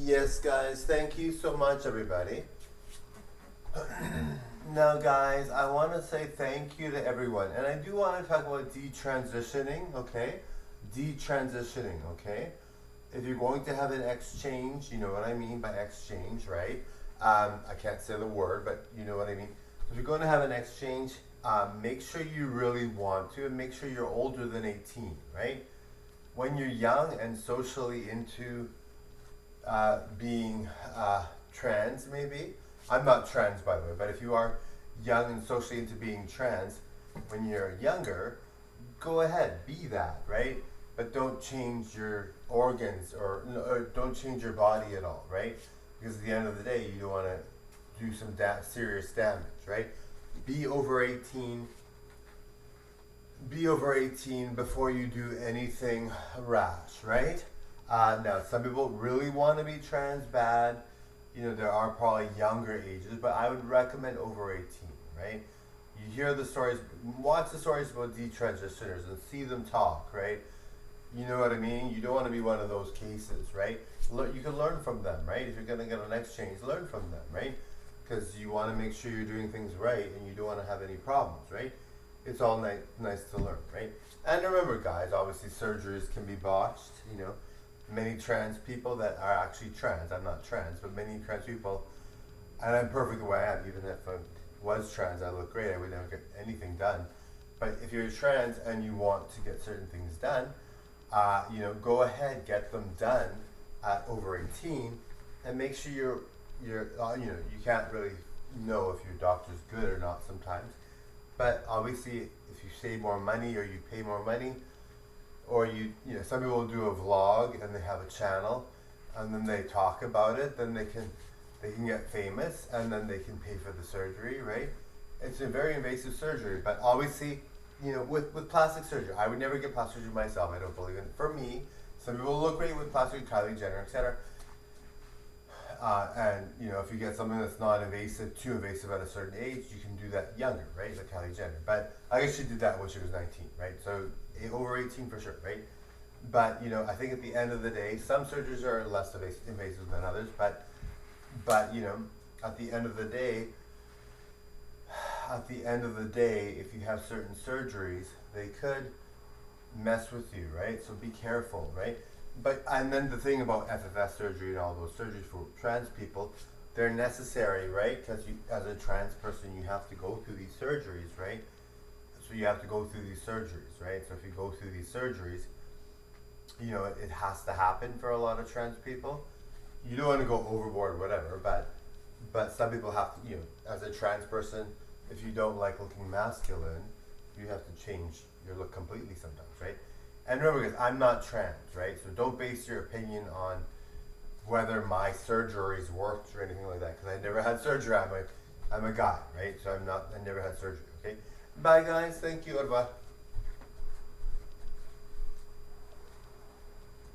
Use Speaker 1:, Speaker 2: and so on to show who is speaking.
Speaker 1: Yes, guys, thank you so much, everybody. Now, guys, I want to say thank you to everyone. And I do want to talk about detransitioning, okay? Detransitioning, okay? If you're going to have an exchange, you know what I mean by exchange, right? I can't say the word, but you know what I mean. So if you're going to have an exchange, make sure you really want to, and make sure you're older than 18, right? When you're young and socially into being trans, maybe. I'm not trans, by the way, but if you are young and socially into being trans, when you're younger, go ahead, be that, right? But don't change your organs or don't change your body at all, right? Because at the end of the day, you don't want to do some serious damage, right? Be over 18. Be over 18 before you do anything rash, right? Now, some people really want to be trans bad. You know, there are probably younger ages, but I would recommend over 18, right? You hear the stories, watch the stories about detransitioners and see them talk, right? You know what I mean? You don't want to be one of those cases, right? You can learn from them, right? If you're going to get an exchange, learn from them, right? Because you want to make sure you're doing things right and you don't want to have any problems, right? It's all nice to learn, right? And remember, guys, obviously surgeries can be botched, you know. Many trans people that are actually trans, I'm not trans, but many trans people, and I'm perfect the way I am, even if I was trans, I look great, I would never get anything done. But if you're trans and you want to get certain things done, you know, go ahead, get them done at over 18, and make sure you're you know, you can't really know if your doctor's good or not sometimes. But obviously, if you save more money or you pay more money, or you know, some people will do a vlog and they have a channel, and then they talk about it, then they can get famous, and then they can pay for the surgery, right? It's a very invasive surgery, but obviously, you know, with plastic surgery, I would never get plastic surgery myself. I don't believe in it. For me, some people look great with plastic, Kylie Jenner, etc. And you know, if you get something that's not invasive, too invasive at a certain age, you can do that younger, right? Like Kylie Jenner. But I guess she did that when she was 19, right? So over 18 for sure, right? But you know, I think at the end of the day, some surgeries are less invasive than others. But you know, at the end of the day, if you have certain surgeries, they could mess with you, right? So be careful, right? But and then the thing about FFS surgery and all those surgeries for trans people, they're necessary, right? Because you, as a trans person, you have to go through these surgeries, right? So you have to go through these surgeries, right? So if you go through these surgeries, you know, it has to happen for a lot of trans people. You don't want to go overboard, whatever, but some people have to, you know, as a trans person, if you don't like looking masculine, you have to change your look completely sometimes, right? And remember, guys, I'm not trans, right? So don't base your opinion on whether my surgeries worked or anything like that, because I never had surgery. I'm a guy, right? So I never had surgery. Okay. Bye, guys. Thank you. Au revoir.